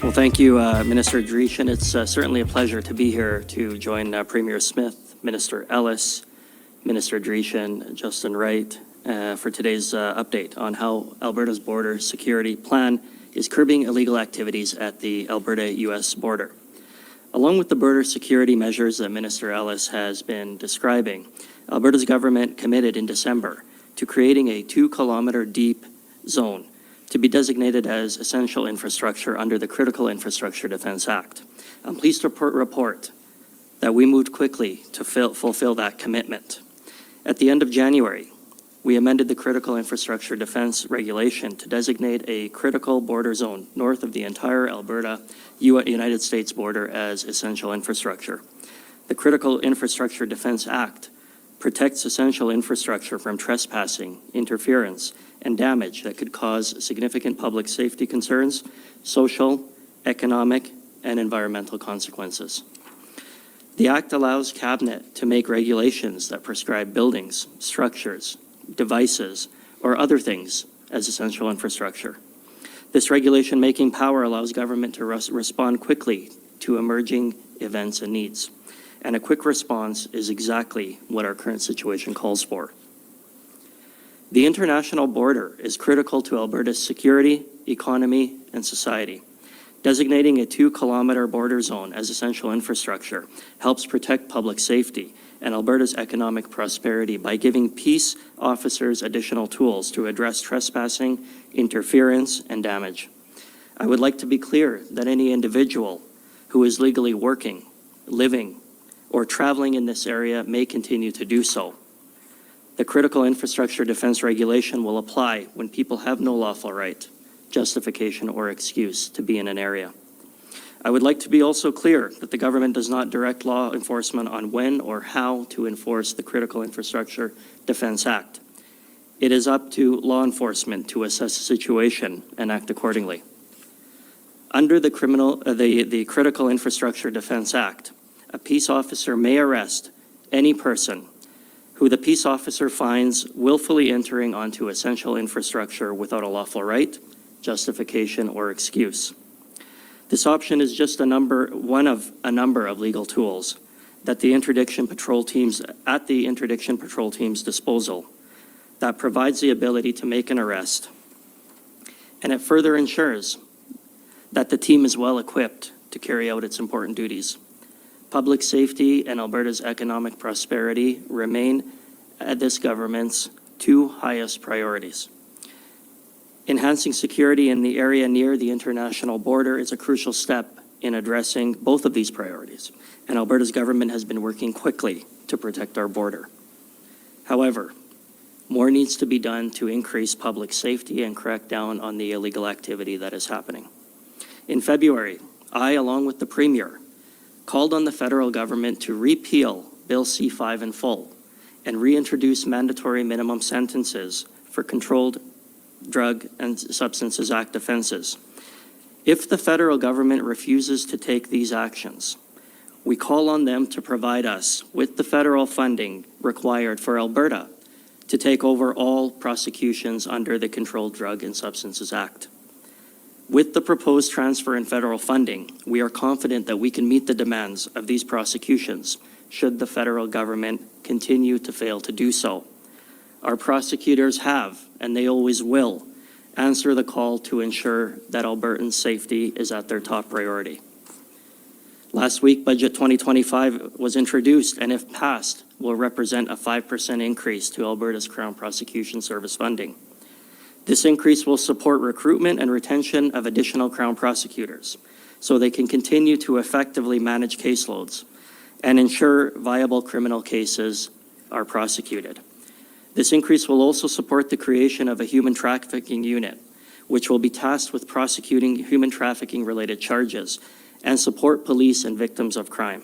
Well, thank you, Minister Dreeshen. It's certainly a pleasure to be here to join Premier Smith, Minister Ellis, Minister Dreeshen, Justin Wright, for today's update on how Alberta's border security plan is curbing illegal activities at the Alberta-U.S. border. Along with the border security measures that Minister Ellis has been describing, Alberta's government committed in December to creating a 2-kilometer deep zone to be designated as essential infrastructure under the Critical Infrastructure Defence Act. I'm pleased to report that we moved quickly to fulfill that commitment. At the end of January, we amended the Critical Infrastructure Defence Regulation to designate a critical border zone north of the entire Alberta United States border as essential infrastructure. The Critical Infrastructure Defence Act protects essential infrastructure from trespassing, interference, and damage that could cause significant public safety concerns, social, economic, and environmental consequences. The Act allows Cabinet to make regulations that prescribe buildings, structures, devices, or other things as essential infrastructure. This regulation-making power allows government to respond quickly to emerging events and needs. And a quick response is exactly what our current situation calls for. The international border is critical to Alberta's security, economy, and society. Designating a 2-kilometer border zone as essential infrastructure helps protect public safety and Alberta's economic prosperity by giving peace officers additional tools to address trespassing, interference, and damage. I would like to be clear that any individual who is legally working, living, or traveling in this area may continue to do so. The Critical Infrastructure Defence Regulation will apply when people have no lawful right, justification, or excuse to be in an area. I would like to be also clear that the government does not direct law enforcement on when or how to enforce the Critical Infrastructure Defence Act. It is up to law enforcement to assess the situation and act accordingly. Under the Critical Infrastructure Defence Act, a peace officer may arrest any person who the peace officer finds willfully entering onto essential infrastructure without a lawful right, justification, or excuse. This option is just one of a number of legal tools that the interdiction patrol teams disposal that provides the ability to make an arrest, and it further ensures that the team is well equipped to carry out its important duties. Public safety and Alberta's economic prosperity remain at this government's 2 highest priorities. Enhancing security in the area near the international border is a crucial step in addressing both of these priorities, and Alberta's government has been working quickly to protect our border. However, more needs to be done to increase public safety and crack down on the illegal activity that is happening. In February, I, along with the Premier, called on the federal government to repeal Bill C-5 in full and reintroduce mandatory minimum sentences for Controlled Drug and Substances Act offenses. If the federal government refuses to take these actions, we call on them to provide us with the federal funding required for Alberta to take over all prosecutions under the Controlled Drug and Substances Act. With the proposed transfer in federal funding, we are confident that we can meet the demands of these prosecutions should the federal government continue to fail to do so. Our prosecutors have, and they always will, answer the call to ensure that Albertans' safety is at their top priority. Last week, Budget 2025 was introduced, and if passed, will represent a 5% increase to Alberta's Crown Prosecution Service funding. This increase will support recruitment and retention of additional Crown prosecutors so they can continue to effectively manage caseloads and ensure viable criminal cases are prosecuted. This increase will also support the creation of a human trafficking unit, which will be tasked with prosecuting human trafficking-related charges and support police and victims of crime.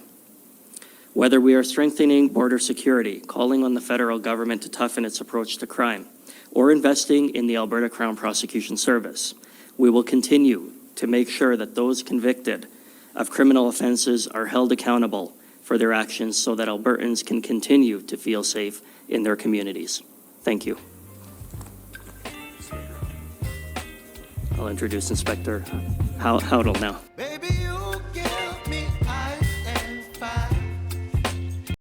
Whether we are strengthening border security, calling on the federal government to toughen its approach to crime, or investing in the Alberta Crown Prosecution Service, we will continue to make sure that those convicted of criminal offenses are held accountable for their actions so that Albertans can continue to feel safe in their communities. Thank you. I'll introduce Inspector Howdle now. Baby, you